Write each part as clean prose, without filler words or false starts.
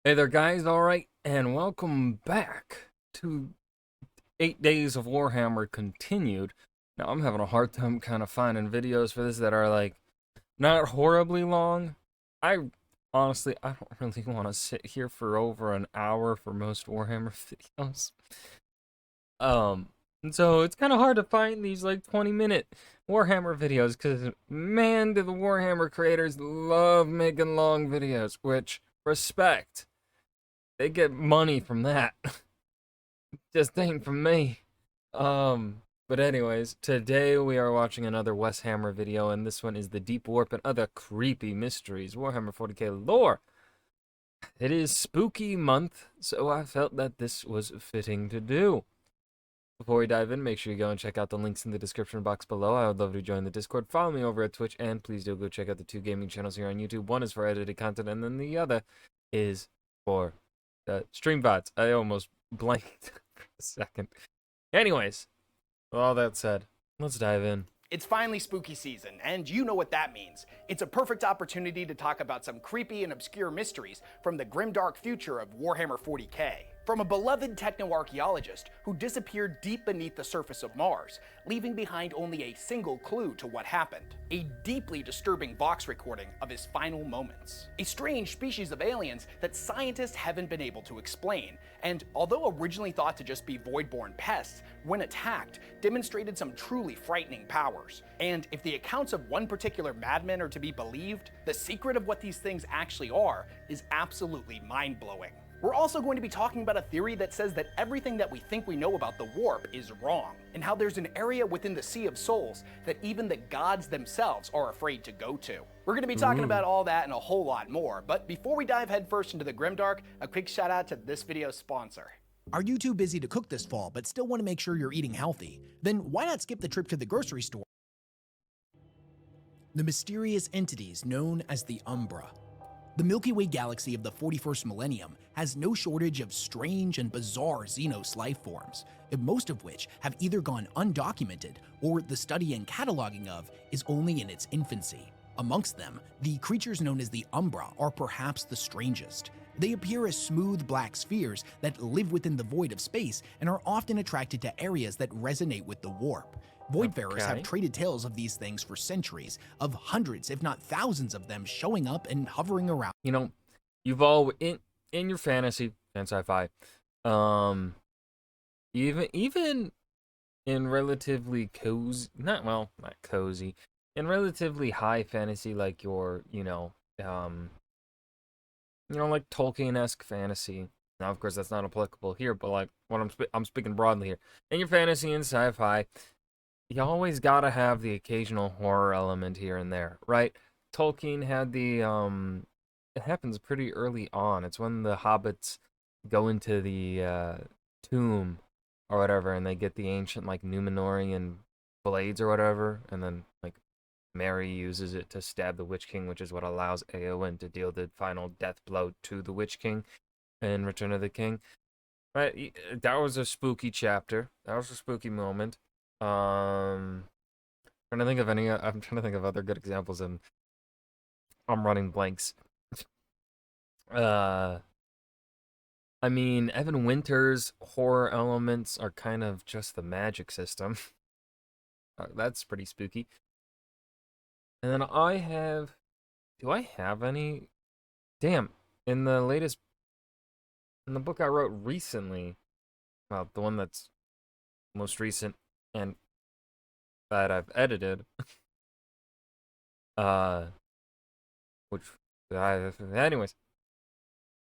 Hey there, guys. All right, and welcome back to 8 Days of Warhammer Continued. Now, I'm having a hard time kind of finding videos for this that are, like, not horribly long. I honestly, I don't really want to sit here for over an hour for most Warhammer videos. And so it's kind of hard to find these, like, 20-minute Warhammer videos, because, man, do the Warhammer creators love making long videos, which, respect. They get money from that. Just ain't from me. But anyways, today we are watching another Wes Hammer video, and this one is the Deep Warp and Other Creepy Mysteries, Warhammer 40k lore. It is spooky month, so I felt that this was fitting to do. Before we dive in, make sure you go and check out the links in the description box below. I would love to join the Discord. Follow me over at Twitch, and please do go check out the two gaming channels here on YouTube. One is for edited content, and then the other is for stream bots. I almost blanked for a second. Anyways, with all that said, let's dive in. It's finally spooky season, and you know what that means. It's a perfect opportunity to talk about some creepy and obscure mysteries from the grimdark future of Warhammer 40k. From a beloved techno-archaeologist who disappeared deep beneath the surface of Mars, leaving behind only a single clue to what happened. A deeply disturbing Vox recording of his final moments. A strange species of aliens that scientists haven't been able to explain, and although originally thought to just be void-born pests, when attacked, demonstrated some truly frightening powers. And if the accounts of one particular madman are to be believed, the secret of what these things actually are is absolutely mind-blowing. We're also going to be talking about a theory that says that everything that we think we know about the warp is wrong, and how there's an area within the Sea of Souls that even the gods themselves are afraid to go to. We're going to be talking about all that and a whole lot more, but before we dive headfirst into the grimdark, a quick shout out to this video's sponsor. Are you too busy to cook this fall but still want to make sure you're eating healthy? Then why not skip the trip to the grocery store? The mysterious entities known as the Umbra. The Milky Way galaxy of the 41st millennium has no shortage of strange and bizarre Xenos life forms, most of which have either gone undocumented or the study and cataloging of is only in its infancy. Amongst them, the creatures known as the Umbra are perhaps the strangest. They appear as smooth black spheres that live within the void of space and are often attracted to areas that resonate with the warp. Voidfarers have traded tales of these things for centuries, of hundreds if not thousands of them showing up and hovering around. You know, you've all in your fantasy and sci-fi, even in relatively cozy, not cozy, in relatively high fantasy, like your, like Tolkien-esque fantasy. Now, of course, that's not applicable here, but like what I'm speaking broadly here. In your fantasy and sci-fi, you always gotta have the occasional horror element here and there, right? Tolkien had the, it happens pretty early on. It's when the hobbits go into the, tomb or whatever, and they get the ancient, like, Numenorean blades or whatever, and then, like, Merry uses it to stab the Witch King, which is what allows Eowyn to deal the final death blow to the Witch King in Return of the King. Right? That was a spooky chapter. That was a spooky moment. I'm trying to think of other good examples, and I'm running blanks. I mean, Evan Winter's horror elements are kind of just the magic system. That's pretty spooky. And then do I have any? Damn, in the book I wrote recently, well, the one that's most recent and that I've edited, anyways,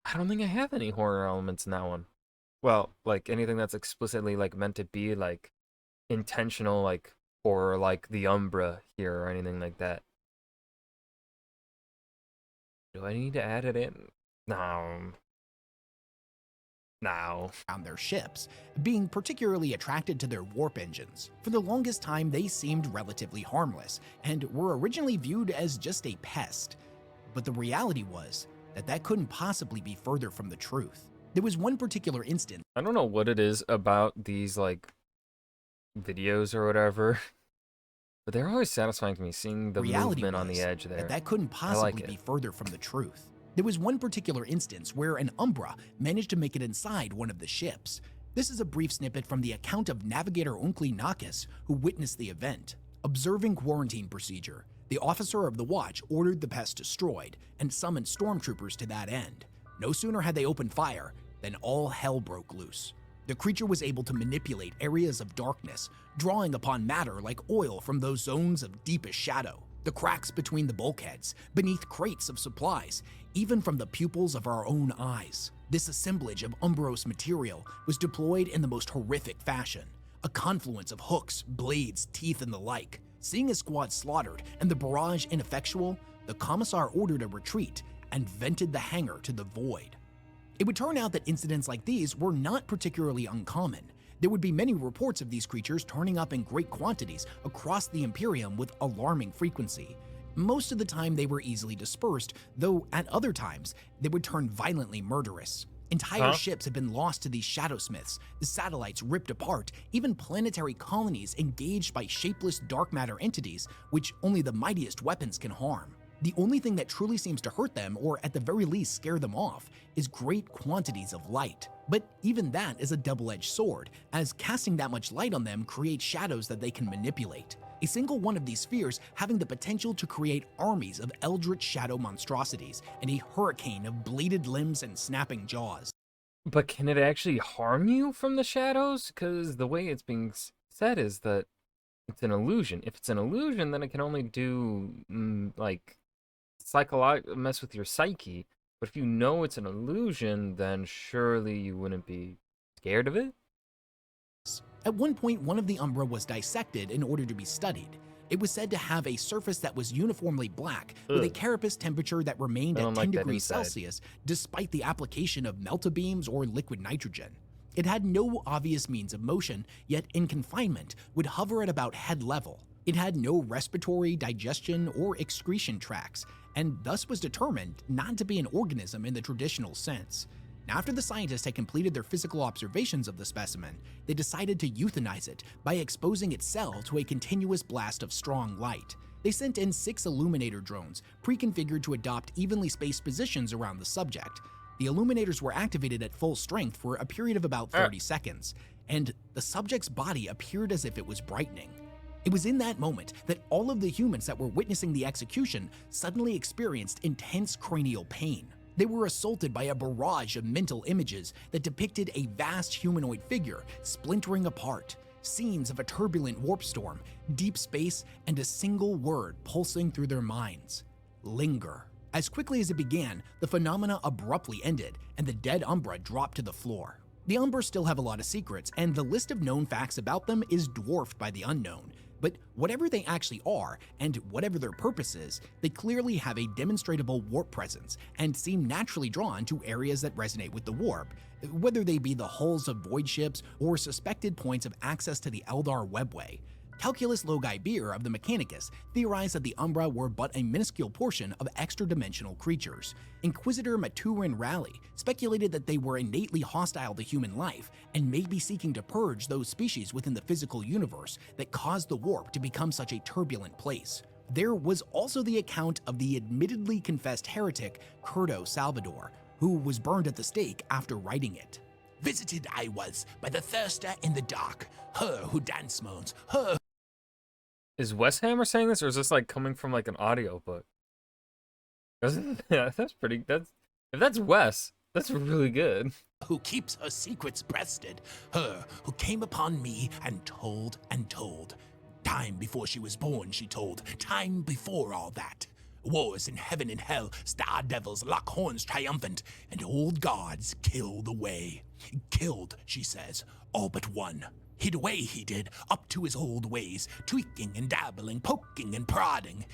I don't think I have any horror elements in that one. Well, like anything that's explicitly like meant to be like intentional, like horror, like the Umbra here or anything like that. Do I need to add it in? No. On their ships, being particularly attracted to their warp engines. For the longest time, they seemed relatively harmless and were originally viewed as just a pest. But the reality was that couldn't possibly be further from the truth. There was one particular instance. I don't know what it is about these like videos or whatever, but they're always satisfying to me, seeing the movement on the edge there. That couldn't possibly be further from the truth. There was one particular instance where an Umbra managed to make it inside one of the ships. This is a brief snippet from the account of Navigator Unkli Nakis, who witnessed the event. Observing quarantine procedure, the officer of the watch ordered the pest destroyed and summoned stormtroopers to that end. No sooner had they opened fire than all hell broke loose. The creature was able to manipulate areas of darkness, drawing upon matter like oil from those zones of deepest shadow, the cracks between the bulkheads, beneath crates of supplies, even from the pupils of our own eyes. This assemblage of Umbros material was deployed in the most horrific fashion, a confluence of hooks, blades, teeth, and the like. Seeing his squad slaughtered and the barrage ineffectual, the commissar ordered a retreat and vented the hangar to the void. It would turn out that incidents like these were not particularly uncommon. There would be many reports of these creatures turning up in great quantities across the Imperium with alarming frequency. Most of the time they were easily dispersed, though at other times they would turn violently murderous. Entire ships had been lost to these shadowsmiths, the satellites ripped apart, even planetary colonies engaged by shapeless dark matter entities which only the mightiest weapons can harm. The only thing that truly seems to hurt them, or at the very least scare them off, is great quantities of light. But even that is a double-edged sword, as casting that much light on them creates shadows that they can manipulate. A single one of these spheres having the potential to create armies of eldritch shadow monstrosities and a hurricane of bladed limbs and snapping jaws. But can it actually harm you from the shadows? Because the way it's being said is that it's an illusion. If it's an illusion, then it can only do, like, mess with your psyche. But if you know it's an illusion, then surely you wouldn't be scared of it? At one point, one of the Umbra was dissected in order to be studied. It was said to have a surface that was uniformly black, with a carapace temperature that remained at 10 degrees Celsius, despite the application of meltabeams or liquid nitrogen. It had no obvious means of motion, yet in confinement would hover at about head level. It had no respiratory, digestion, or excretion tracts, and thus was determined not to be an organism in the traditional sense. After the scientists had completed their physical observations of the specimen, they decided to euthanize it by exposing its cell to a continuous blast of strong light. They sent in 6 illuminator drones, pre-configured to adopt evenly spaced positions around the subject. The illuminators were activated at full strength for a period of about 30 seconds, and the subject's body appeared as if it was brightening. It was in that moment that all of the humans that were witnessing the execution suddenly experienced intense cranial pain. They were assaulted by a barrage of mental images that depicted a vast humanoid figure splintering apart, scenes of a turbulent warp storm, deep space, and a single word pulsing through their minds: linger. As quickly as it began, the phenomena abruptly ended, and the dead Umbra dropped to the floor. The Umbra still have a lot of secrets, and the list of known facts about them is dwarfed by the unknown. But whatever they actually are, and whatever their purpose is, they clearly have a demonstrable warp presence and seem naturally drawn to areas that resonate with the warp, whether they be the hulls of void ships or suspected points of access to the Eldar webway. Calculus Logi Beer of the Mechanicus theorized that the Umbra were but a minuscule portion of extra-dimensional creatures. Inquisitor Maturin Raleigh speculated that they were innately hostile to human life and may be seeking to purge those species within the physical universe that caused the warp to become such a turbulent place. There was also the account of the admittedly confessed heretic Curto Salvador, who was burned at the stake after writing it. Visited I was by the thirster in the dark, her who dance moans, her. Is Wes Hammer saying this, or is this like coming from like an audio book? Yeah, that's pretty. If that's Wes, that's really good. Who keeps her secrets breasted, her who came upon me and told and told. Time before she was born, she told, time before all that. Wars in heaven and hell, star devils lock horns triumphant, and old gods kill the way. Killed, she says, all but one. Hid away he did, up to his old ways, tweaking and dabbling, poking and prodding.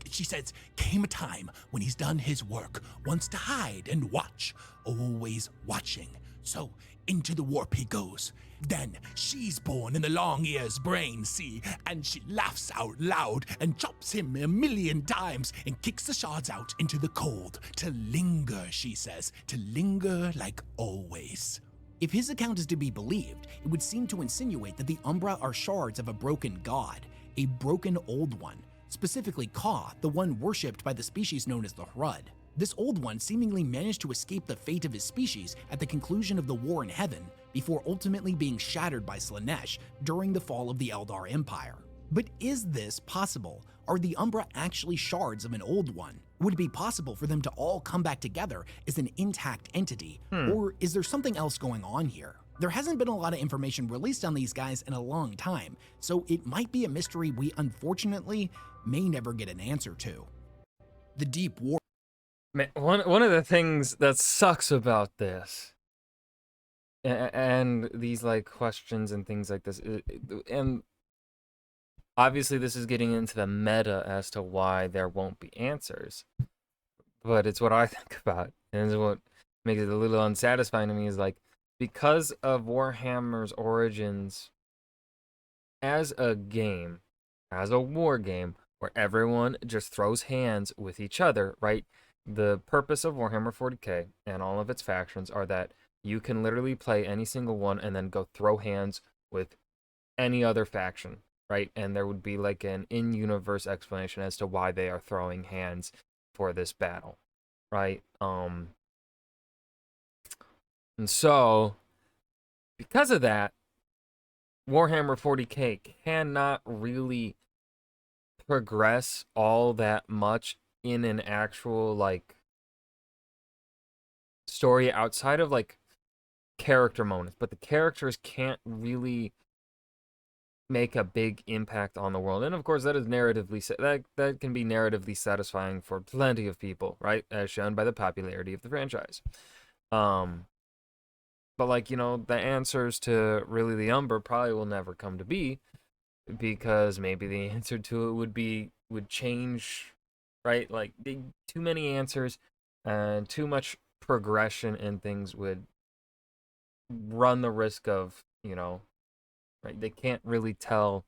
She says, came a time when he's done his work, wants to hide and watch, always watching. So into the warp he goes. Then she's born in the long ear's brain, see, and she laughs out loud and chops him 1,000,000 times and kicks the shards out into the cold. To linger, she says, to linger like always. If his account is to be believed, it would seem to insinuate that the Umbra are shards of a broken god, a broken old one, specifically Ka, the one worshipped by the species known as the Hrud. This old one seemingly managed to escape the fate of his species at the conclusion of the War in Heaven, before ultimately being shattered by Slaanesh during the fall of the Eldar Empire. But is this possible? Are the Umbra actually shards of an old one? Would it be possible for them to all come back together as an intact entity? Or is there something else going on here? There hasn't been a lot of information released on these guys in a long time, so it might be a mystery we unfortunately may never get an answer to. The Deep War. Man, one of the things that sucks about this, and these like questions and things like this, and obviously this is getting into the meta as to why there won't be answers, but it's what I think about, and it's what makes it a little unsatisfying to me is like, because of Warhammer's origins as a game, as a war game, where everyone just throws hands with each other, right? The purpose of Warhammer 40k and all of its factions are that you can literally play any single one and then go throw hands with any other faction, right? And there would be like an in-universe explanation as to why they are throwing hands for this battle, right? And so, because of that, Warhammer 40k cannot really progress all that much in an actual, like, story outside of, like, character moments. But the characters can't really make a big impact on the world. And, of course, that is narratively, that can be narratively satisfying for plenty of people, right? As shown by the popularity of the franchise. But, like, you know, the answers to really the Umbra probably will never come to be, because maybe the answer to it would change, right? Like, too many answers and too much progression and things would run the risk of, you know, right? They can't really tell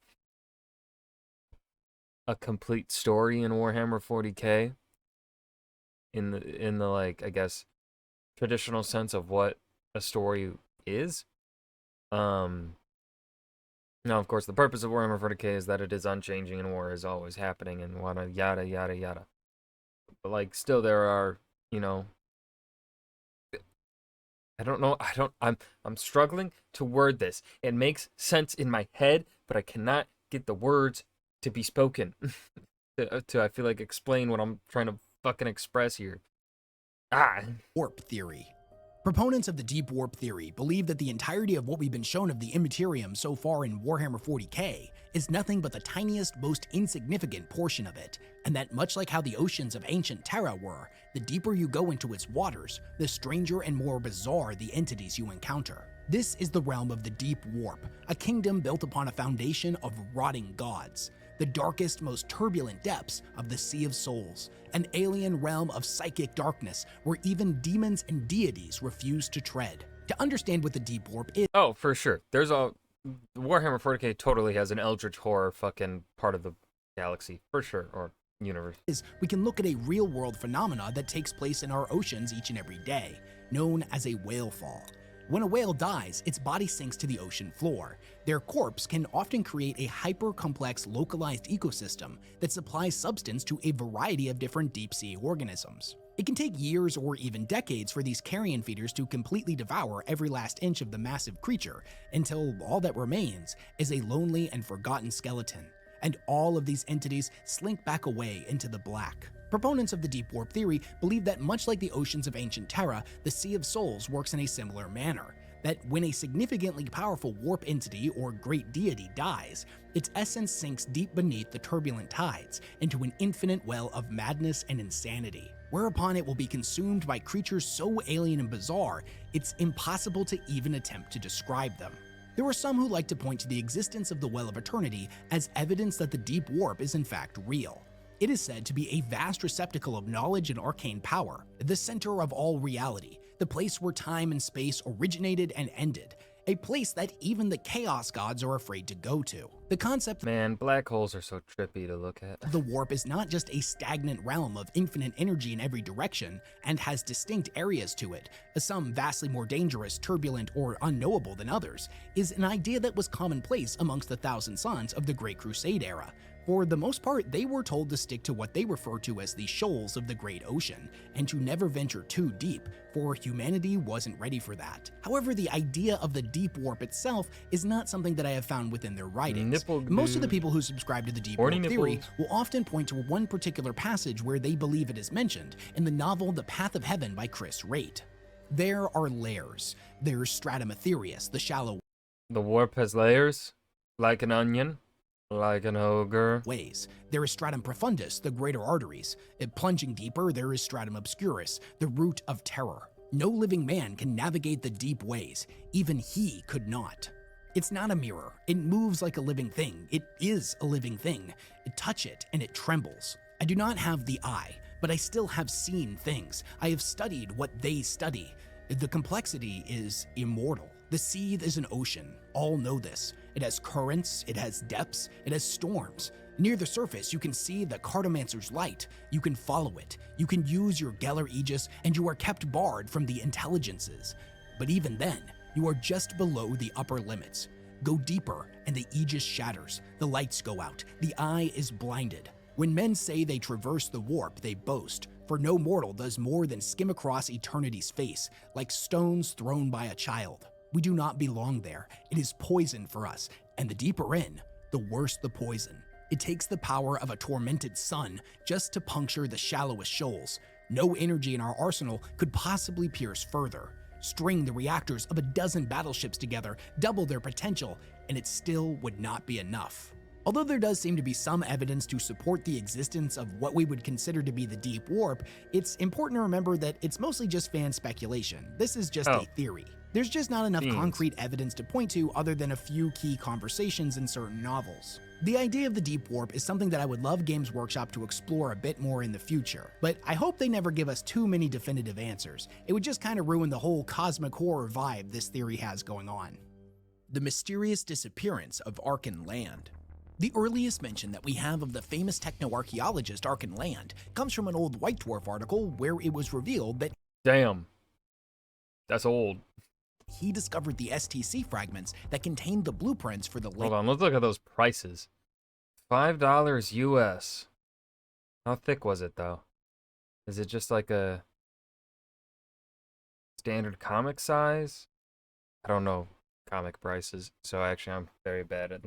a complete story in Warhammer 40k in the like, I guess, traditional sense of what a story is. Now, of course, the purpose of Warhammer 40k is that it is unchanging and war is always happening and yada yada yada. But like, still, there are, you know, I don't know. I'm struggling to word this. It makes sense in my head, but I cannot get the words to be spoken to I feel like explain what I'm trying to fucking express here. Warp theory. Proponents of the Deep Warp theory believe that the entirety of what we've been shown of the Immaterium so far in Warhammer 40k is nothing but the tiniest, most insignificant portion of it, and that much like how the oceans of ancient Terra were, the deeper you go into its waters, the stranger and more bizarre the entities you encounter. This is the realm of the Deep Warp, a kingdom built upon a foundation of rotting gods, the darkest, most turbulent depths of the Sea of Souls, an alien realm of psychic darkness where even demons and deities refuse to tread. To understand what the Deep Warp is— Oh, for sure. There's Warhammer 40k totally has an eldritch horror fucking part of the galaxy, for sure, or universe. We can look at a real-world phenomena that takes place in our oceans each and every day, known as a whale fall. When a whale dies, its body sinks to the ocean floor. Their corpse can often create a hyper-complex localized ecosystem that supplies substance to a variety of different deep-sea organisms. It can take years or even decades for these carrion feeders to completely devour every last inch of the massive creature, until all that remains is a lonely and forgotten skeleton, and all of these entities slink back away into the black. Proponents of the Deep Warp theory believe that much like the oceans of ancient Terra, the Sea of Souls works in a similar manner, that when a significantly powerful warp entity or great deity dies, its essence sinks deep beneath the turbulent tides into an infinite well of madness and insanity, whereupon it will be consumed by creatures so alien and bizarre, it's impossible to even attempt to describe them. There are some who like to point to the existence of the Well of Eternity as evidence that the Deep Warp is in fact real. It is said to be a vast receptacle of knowledge and arcane power, the center of all reality, the place where time and space originated and ended, a place that even the Chaos Gods are afraid to go to. The concept Man, black holes are so trippy to look at. the warp is not just a stagnant realm of infinite energy in every direction and has distinct areas to it, some vastly more dangerous, turbulent, or unknowable than others, is an idea that was commonplace amongst the Thousand Sons of the Great Crusade era. For the most part, they were told to stick to what they refer to as the shoals of the Great Ocean, and to never venture too deep, for humanity wasn't ready for that. However, the idea of the deep warp itself is not something that I have found within their writings. Most of the people who subscribe to the deep warp theory will often point to one particular passage where they believe it is mentioned, in the novel The Path of Heaven by Chris Raitt. There are layers. There's stratum ethereus, the shallow The warp has layers? Like an onion? Like an ogre? ways. There is stratum profundus, the greater arteries. Plunging deeper, there is stratum obscurus, the root of terror. No living man can navigate the deep ways. Even he could not. It's not a mirror. It moves like a living thing. It is a living thing. Touch it and it trembles. I do not have the eye, but I still have seen things. I have studied what they study. The complexity is immortal. The seed is an ocean. All know this. It has currents, it has depths, it has storms. Near the surface, you can see the Cartomancer's light. You can follow it. You can use your Geller Aegis, and you are kept barred from the intelligences. But even then, you are just below the upper limits. Go deeper, and the Aegis shatters. The lights go out. The eye is blinded. When men say they traverse the warp, they boast. For no mortal does more than skim across eternity's face, like stones thrown by a child. We do not belong there. It is poison for us, and the deeper in, the worse the poison. It takes the power of a tormented sun just to puncture the shallowest shoals. No energy in our arsenal could possibly pierce further. String the reactors of a dozen battleships together, double their potential, and it still would not be enough. Although there does seem to be some evidence to support the existence of what we would consider to be the deep warp, it's important to remember that it's mostly just fan speculation. This is just a theory. There's just not enough concrete evidence to point to other than a few key conversations in certain novels. The idea of the deep warp is something that I would love Games Workshop to explore a bit more in the future, but I hope they never give us too many definitive answers. It would just kind of ruin the whole cosmic horror vibe this theory has going on. The mysterious disappearance of Arkhan land. The earliest mention that we have of the famous techno-archaeologist Arkhan Land comes from an old White Dwarf article where it was revealed that Damn. That's old. he discovered the STC fragments that contained the blueprints for the Hold on, let's look at those prices. $5 US. How thick was it, though? Is it just like a standard comic size? I don't know comic prices, so actually I'm very bad at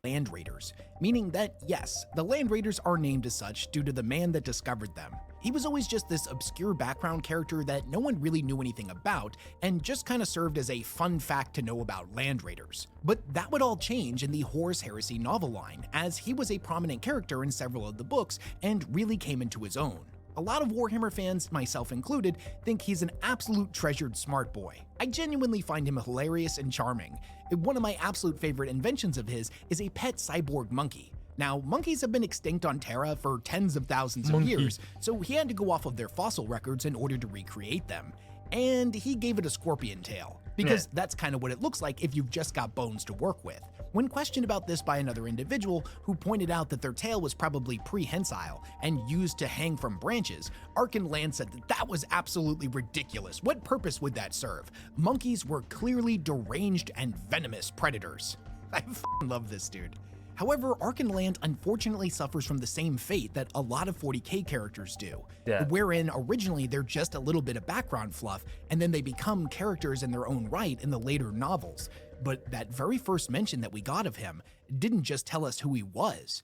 Land Raiders, meaning that, yes, the Land Raiders are named as such due to the man that discovered them. He was always just this obscure background character that no one really knew anything about, and just kind of served as a fun fact to know about Land Raiders. But that would all change in the Horus Heresy novel line, as he was a prominent character in several of the books and really came into his own. A lot of Warhammer fans, myself included, think he's an absolute treasured smart boy. I genuinely find him hilarious and charming. One of my absolute favorite inventions of his is a pet cyborg monkey. Now, monkeys have been extinct on Terra for tens of thousands of years, so he had to go off of their fossil records in order to recreate them. And he gave it a scorpion tail, because that's kind of what it looks like if you've just got bones to work with. When questioned about this by another individual who pointed out that their tail was probably prehensile and used to hang from branches, Arkhan Land said that that was absolutely ridiculous. What purpose would that serve? Monkeys were clearly deranged and venomous predators. I f***ing love this dude. However, Arkhan Land unfortunately suffers from the same fate that a lot of 40k characters do, wherein originally they're just a little bit of background fluff, and then they become characters in their own right in the later novels. But that very first mention that we got of him didn't just tell us who he was,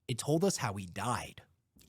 it told us how he died.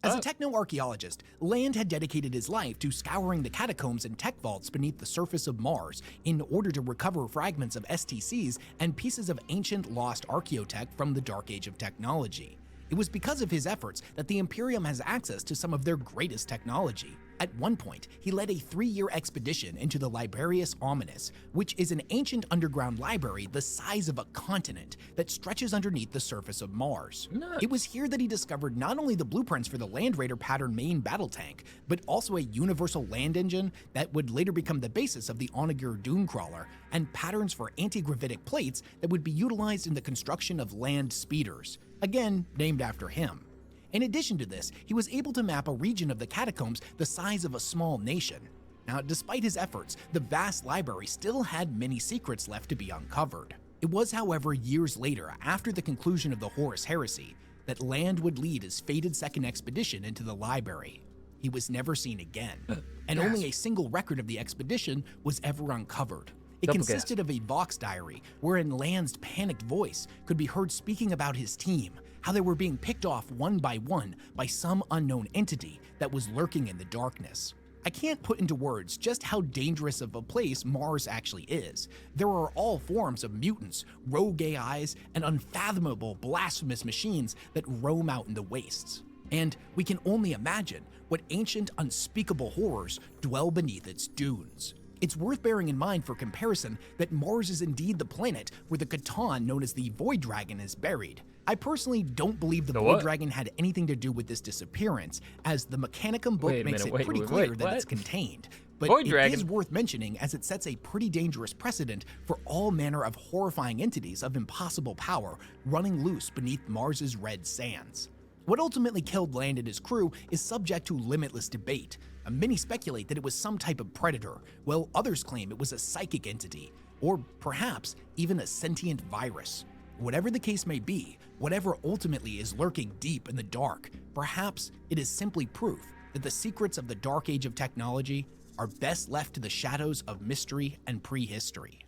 As a techno-archaeologist, Land had dedicated his life to scouring the catacombs and tech vaults beneath the surface of Mars in order to recover fragments of STCs and pieces of ancient lost archaeotech from the Dark Age of technology. It was because of his efforts that the Imperium has access to some of their greatest technology. At one point, he led a 3-year expedition into the Liberius Ominous, which is an ancient underground library the size of a continent that stretches underneath the surface of Mars. Nice. It was here that he discovered not only the blueprints for the Land Raider pattern main battle tank, but also a universal land engine that would later become the basis of the Onager Dooncrawler, and patterns for anti-gravitic plates that would be utilized in the construction of land speeders, again named after him. In addition to this, he was able to map a region of the catacombs the size of a small nation. Now, despite his efforts, the vast library still had many secrets left to be uncovered. It was, however, years later, after the conclusion of the Horus Heresy, that Land would lead his fated second expedition into the library. He was never seen again, and only a single record of the expedition was ever uncovered. It consisted of a Vox diary wherein Land's panicked voice could be heard speaking about his team, how they were being picked off one by some unknown entity that was lurking in the darkness. I can't put into words just how dangerous of a place Mars actually is. There are all forms of mutants, rogue AIs, and unfathomable blasphemous machines that roam out in the wastes. And we can only imagine what ancient, unspeakable horrors dwell beneath its dunes. It's worth bearing in mind for comparison that Mars is indeed the planet where the Catan known as the Void Dragon is buried. I personally don't believe the Void Dragon had anything to do with this disappearance, as the Mechanicum book makes it pretty clear that it's contained. But it is worth mentioning as it sets a pretty dangerous precedent for all manner of horrifying entities of impossible power running loose beneath Mars's red sands. What ultimately killed Land and his crew is subject to limitless debate. Many speculate that it was some type of predator, while others claim it was a psychic entity, or perhaps even a sentient virus. Whatever the case may be, whatever ultimately is lurking deep in the dark, perhaps it is simply proof that the secrets of the dark age of technology are best left to the shadows of mystery and prehistory.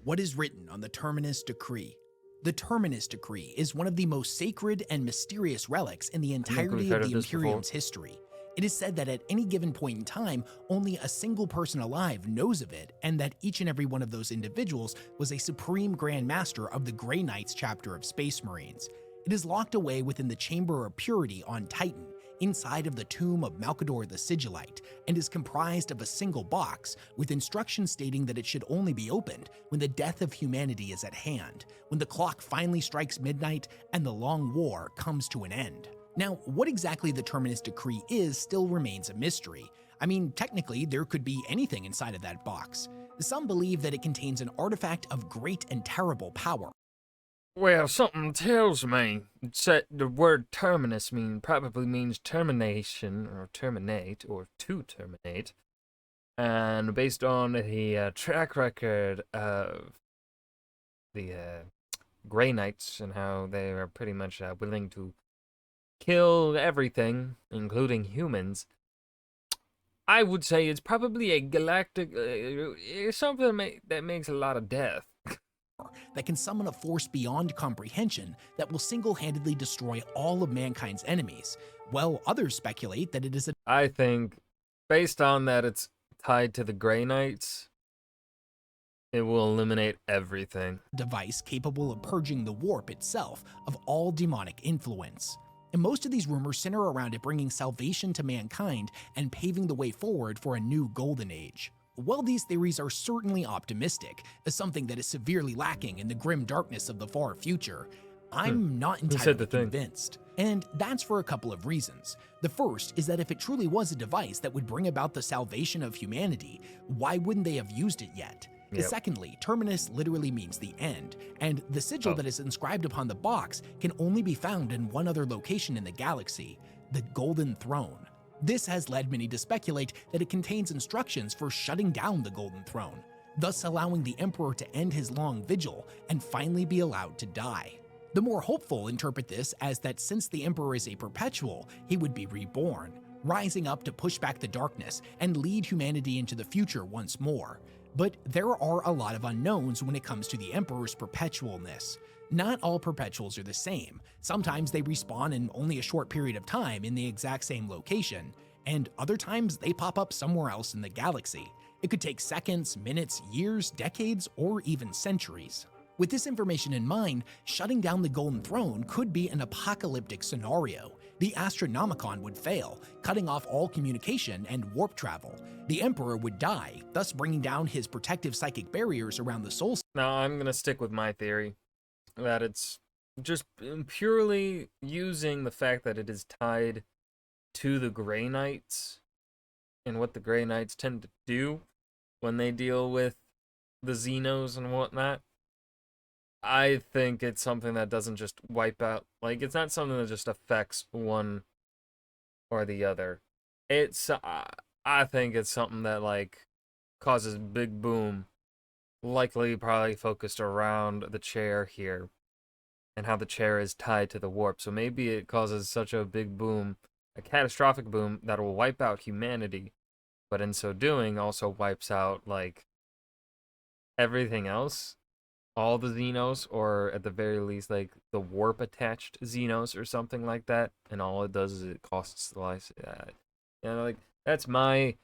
What is written on the Terminus Decree? The Terminus Decree is one of the most sacred and mysterious relics in the entirety of the Imperium's history. It is said that at any given point in time, only a single person alive knows of it, and that each and every one of those individuals was a Supreme Grand Master of the Grey Knights chapter of Space Marines. It is locked away within the Chamber of Purity on Titan, inside of the tomb of Malkador the Sigillite, and is comprised of a single box with instructions stating that it should only be opened when the death of humanity is at hand, when the clock finally strikes midnight and the long war comes to an end. Now, what exactly the Terminus Decree is still remains a mystery. I mean, technically, there could be anything inside of that box. Some believe that it contains an artifact of great and terrible power. Well, something tells me that the word terminus probably means termination, or terminate, or to terminate. And based on the track record of the Grey Knights and how they are pretty much willing to kill everything, including humans, I would say it's probably a galactic, something that makes a lot of death. That can summon a force beyond comprehension that will single-handedly destroy all of mankind's enemies, while others speculate that it is a I think, based on that it's tied to the Grey Knights, it will eliminate everything. Device capable of purging the warp itself of all demonic influence. And most of these rumors center around it bringing salvation to mankind and paving the way forward for a new golden age. While these theories are certainly optimistic, as something that is severely lacking in the grim darkness of the far future, I'm not entirely convinced. And that's for a couple of reasons. The first is that if it truly was a device that would bring about the salvation of humanity, why wouldn't they have used it yet? Yep. Secondly, Terminus literally means the end, and the sigil that is inscribed upon the box can only be found in one other location in the galaxy, the Golden Throne. This has led many to speculate that it contains instructions for shutting down the Golden Throne, thus allowing the Emperor to end his long vigil and finally be allowed to die. The more hopeful interpret this as that since the Emperor is a perpetual, he would be reborn, rising up to push back the darkness and lead humanity into the future once more. But there are a lot of unknowns when it comes to the Emperor's perpetualness. Not all perpetuals are the same. Sometimes they respawn in only a short period of time in the exact same location, and other times they pop up somewhere else in the galaxy. It could take seconds, minutes, years, decades, or even centuries. With this information in mind, shutting down the Golden Throne could be an apocalyptic scenario. The Astronomicon would fail, cutting off all communication and warp travel. The Emperor would die, thus bringing down his protective psychic barriers around the Soul. Now, I'm going to stick with my theory that it's just purely using the fact that it is tied to the Grey Knights and what the Grey Knights tend to do when they deal with the Xenos and whatnot. I think it's something that doesn't just wipe out, like, it's not something that just affects one or the other. It's, I think it's something that, like, causes big boom, likely probably focused around the chair here, and how the chair is tied to the warp. So maybe it causes such a big boom, a catastrophic boom, that will wipe out humanity, but in so doing also wipes out, like, everything else. All the Xenos, or at the very least, like, the warp-attached Xenos or something like that, and all it does is it costs the lives. Like, that's my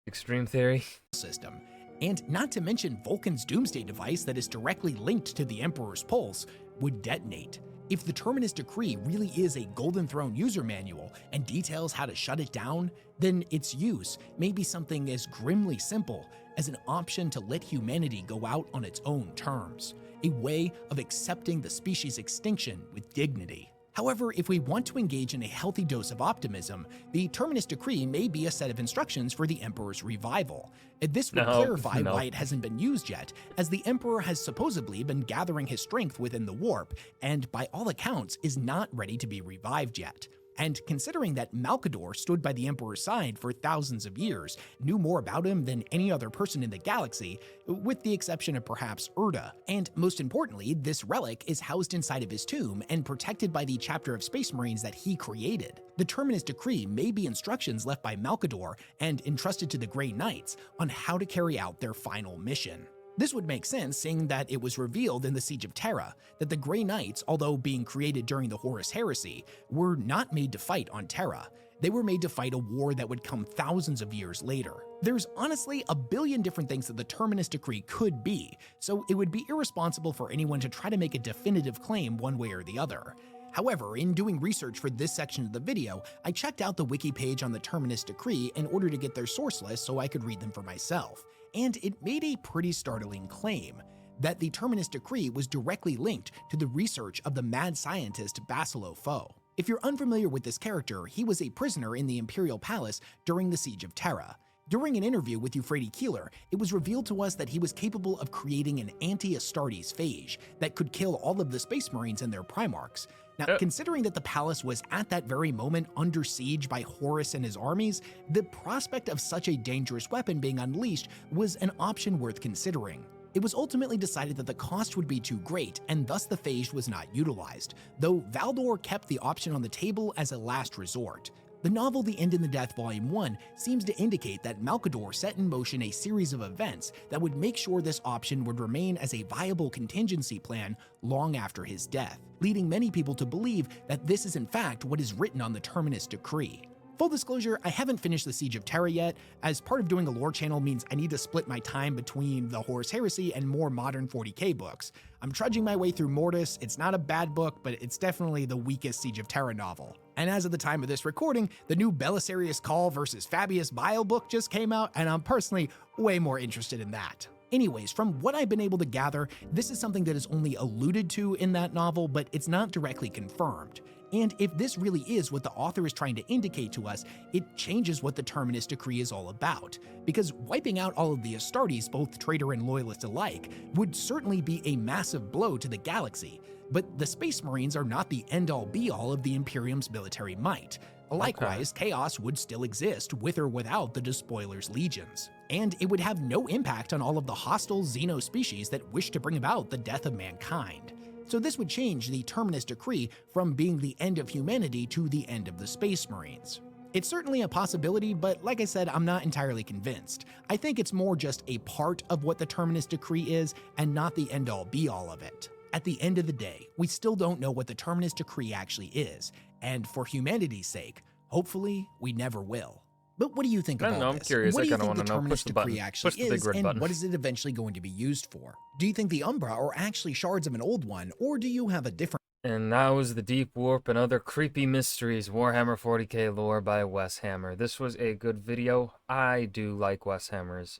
extreme theory. System. And not to mention Vulcan's doomsday device that is directly linked to the Emperor's pulse would detonate. If the Terminus Decree really is a Golden Throne user manual and details how to shut it down, then its use may be something as grimly simple as an option to let humanity go out on its own terms, a way of accepting the species' extinction with dignity. However, if we want to engage in a healthy dose of optimism, the Terminus Decree may be a set of instructions for the Emperor's revival. This would clarify why it hasn't been used yet, as the Emperor has supposedly been gathering his strength within the warp, and by all accounts is not ready to be revived yet. And considering that Malkador stood by the Emperor's side for thousands of years, knew more about him than any other person in the galaxy, with the exception of perhaps Erda. And most importantly, this relic is housed inside of his tomb and protected by the chapter of Space Marines that he created. The Terminus Decree may be instructions left by Malkador and entrusted to the Grey Knights on how to carry out their final mission. This would make sense, seeing that it was revealed in the Siege of Terra that the Grey Knights, although being created during the Horus Heresy, were not made to fight on Terra. They were made to fight a war that would come thousands of years later. There's honestly a billion different things that the Terminus Decree could be, so it would be irresponsible for anyone to try to make a definitive claim one way or the other. However, in doing research for this section of the video, I checked out the wiki page on the Terminus Decree in order to get their source list so I could read them for myself. And it made a pretty startling claim, that the Terminus Decree was directly linked to the research of the mad scientist Basileau Foe. If you're unfamiliar with this character, he was a prisoner in the Imperial Palace during the Siege of Terra. During an interview with Euphrates Keeler, it was revealed to us that he was capable of creating an anti-Astartes phage that could kill all of the Space Marines and their Primarchs. Now, considering that the palace was at that very moment under siege by Horus and his armies, the prospect of such a dangerous weapon being unleashed was an option worth considering. It was ultimately decided that the cost would be too great, and thus the phage was not utilized, though Valdor kept the option on the table as a last resort. The novel The End in the Death Volume 1 seems to indicate that Malkador set in motion a series of events that would make sure this option would remain as a viable contingency plan long after his death, leading many people to believe that this is in fact what is written on the Terminus Decree. Full disclosure, I haven't finished the Siege of Terra yet, as part of doing a lore channel means I need to split my time between the Horus Heresy and more modern 40k books. I'm trudging my way through Mortis. It's not a bad book, but it's definitely the weakest Siege of Terra novel. And as of the time of this recording, the new Belisarius Cawl versus Fabius Bile book just came out, and I'm personally way more interested in that. Anyways, from what I've been able to gather, this is something that is only alluded to in that novel, but it's not directly confirmed. And if this really is what the author is trying to indicate to us, it changes what the Terminus Decree is all about, because wiping out all of the Astartes, both traitor and loyalist alike, would certainly be a massive blow to the galaxy. But the Space Marines are not the end-all be-all of the Imperium's military might. Likewise, chaos would still exist with or without the Despoiler's legions. And it would have no impact on all of the hostile Xeno species that wish to bring about the death of mankind. So this would change the Terminus Decree from being the end of humanity to the end of the Space Marines. It's certainly a possibility, but like I said, I'm not entirely convinced. I think it's more just a part of what the Terminus Decree is and not the end-all be-all of it. At the end of the day, we still don't know what the Terminus Decree actually is, and for humanity's sake, hopefully we never will. But what do you think about I'm curious. What do you I kind of think want the to know. Terminus Push the button. Decree actually Push the big is, red and button. what is it eventually going to be used for? Do you think the Umbra are actually shards of an old one, or do you have a different And that was the Deep Warp and Other Creepy Mysteries Warhammer 40k lore by Wes Hammer. This was a good video. I do like Wes Hammer's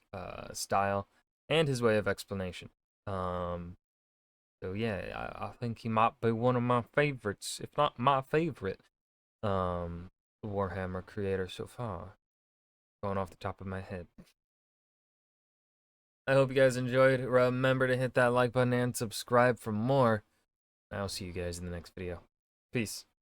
style and his way of explanation. So yeah, I think he might be one of my favorites, if not my favorite, Warhammer creator so far. Going off the top of my head. I hope you guys enjoyed. Remember to hit that like button and subscribe for more. I'll see you guys in the next video. Peace.